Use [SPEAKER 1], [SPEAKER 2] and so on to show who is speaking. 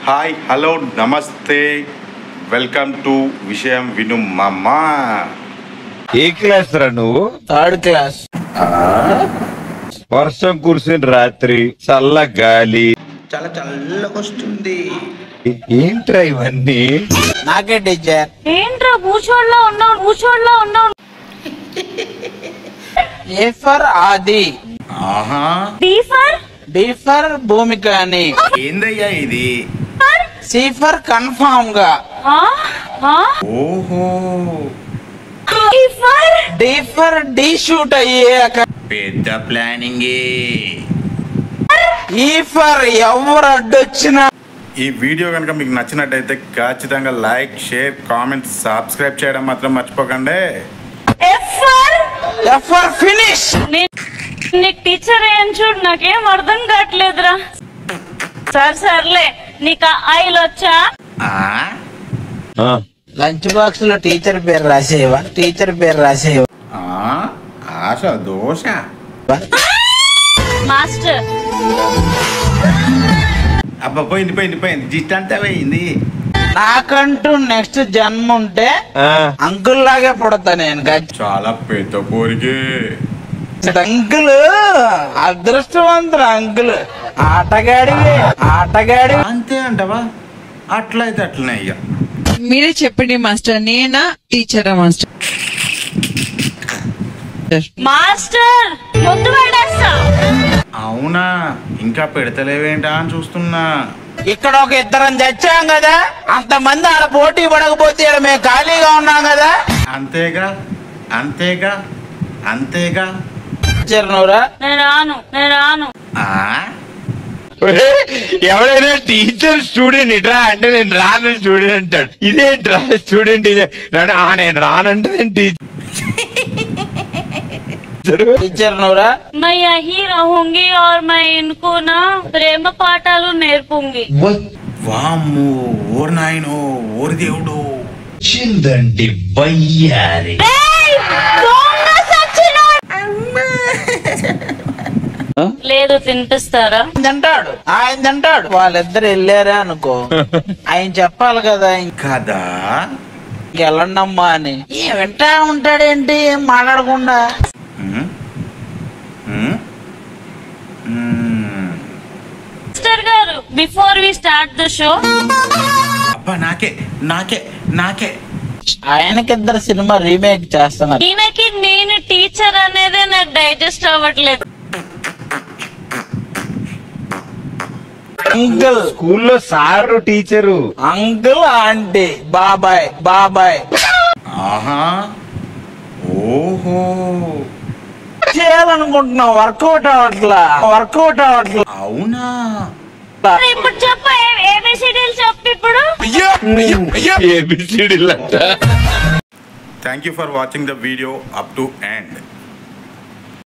[SPEAKER 1] Hi hello నమస్తే welcome to విషయం విను మామా.
[SPEAKER 2] ఏ క్లాస్ రా నువ్వు?
[SPEAKER 3] Third class.
[SPEAKER 2] వర్షం కురిసిన రాత్రి చల్ల గాలి
[SPEAKER 3] చాలా చల్లగొస్తుంది.
[SPEAKER 2] ఏంట్రా ఇవన్నీ?
[SPEAKER 3] నాకే టీచర్.
[SPEAKER 4] ఏంట్రా భూచోడ్లా ఉన్నావు
[SPEAKER 3] ఏ ఫర్ ఆది, బి ఫర్ భూమిక అని,
[SPEAKER 1] ఏందయ్యా ఇది?
[SPEAKER 3] సి ఫర్ కన్ఫామ్ గా,
[SPEAKER 1] ఓహో
[SPEAKER 3] డి ఫర్ డి షూట్ అయ్యాక,
[SPEAKER 1] పెద్ద ప్లానింగ్.
[SPEAKER 3] ఈ ఫర్ ఎవరు అడ్డొచ్చినా.
[SPEAKER 1] ఈ వీడియో కనుక మీకు నచ్చినట్టయితే ఖచ్చితంగా లైక్, షేర్, కామెంట్, సబ్స్క్రైబ్ చేయడం మాత్రం మర్చిపోకండి.
[SPEAKER 3] F for finish.
[SPEAKER 4] నీకు టీచర్ ఏం చూడు, నాకేం అర్థం కావట్లేదురా. సర్లే, నీకు ఆయిల్ వచ్చా?
[SPEAKER 3] లంచ్ బాక్స్ లో టీచర్ పేరు రాసేవా? టీచర్ పేరు రాసేవా?
[SPEAKER 1] ఆశ దోశ.
[SPEAKER 4] మాస్టర్
[SPEAKER 1] అబ్బా పోయింది జిస్ట్ అంతా పోయింది.
[SPEAKER 3] నాకంటూ నెక్స్ట్ జన్మ ఉంటే అంకుల్ లాగే పుడతా నేను.
[SPEAKER 1] చాలా పెద్ద కోరికే.
[SPEAKER 3] అంకుల్ అదృష్టవంతుడు, అంకుల్ ఆటగాడి.
[SPEAKER 1] అంతే అంటవా? అట్లయితే అట్లనే అయ్యా.
[SPEAKER 5] మీరే చెప్పండి మాస్టర్, నేనా టీచరా మాస్టర్?
[SPEAKER 4] మాస్టర్ ముందు పడేస్తా.
[SPEAKER 1] అవునా, ఇంకా పెడతలేవేంటా అని చూస్తున్నా.
[SPEAKER 3] ఇక్కడ ఒక ఇద్దరం చచ్చాం కదా, అంతమంది ఆడ పోటీ పడకపోతే ఈడ మేము ఖాళీగా ఉన్నాం కదా.
[SPEAKER 1] అంతేగా
[SPEAKER 3] చిరునూరా
[SPEAKER 4] నేను రాను.
[SPEAKER 2] ఎవడైనా టీచర్ స్టూడెంట్ ఇట్రా అంటే నేను రాను స్టూడెంట్ అంటాడు. ఇదేంట్రా స్టూడెంట్ ఇదే నేను రానంటే
[SPEAKER 3] టీచర్ నూరా.
[SPEAKER 4] मैं यही रहूंगी और मैं इनको ना ప్రేమ పాఠాలు నేర్పుంగి.
[SPEAKER 1] వామ్మో, ఓర్ నాయనో, ఓరి దేవుడు.
[SPEAKER 2] చిందండి బయ్యారి.
[SPEAKER 4] లేదు తినిపిస్తారా?
[SPEAKER 3] ఆయన తింటాడు. వాళ్ళిద్దరు వెళ్ళారా అనుకో, ఆయన చెప్పాలి కదా
[SPEAKER 1] కదా
[SPEAKER 3] ఇంకెళ్ళండమ్మా అని. వింటా ఉంటాడేంటి ఏం మాట్లాడకుండా?
[SPEAKER 4] మాస్టర్ గారు, before we start the show,
[SPEAKER 1] అబ్బా నాకే
[SPEAKER 3] ఆయనకిద్దరు సినిమా రీమేక్ చేస్తున్నారు.
[SPEAKER 4] ఈయనకి నేను టీచర్ అనేదే నాకు డైజెస్ట్ అవ్వట్లేదు.
[SPEAKER 3] అంకుల్
[SPEAKER 2] స్కూల్లో సారు టీచరు,
[SPEAKER 3] అంకుల్ ఆంటీ, బాబాయ్.
[SPEAKER 1] ఆహా, ఓహో,
[SPEAKER 3] చేయాలనుకుంటున్నాం, వర్కౌట్ అవట్లా.
[SPEAKER 1] అవునా?
[SPEAKER 4] ఇప్పుడు చెప్పు, ఏబిసిడీలు చెప్పు ఇప్పుడు.
[SPEAKER 2] ఏబిసిడీలు అంట.
[SPEAKER 1] Thank you for watching the video up to end.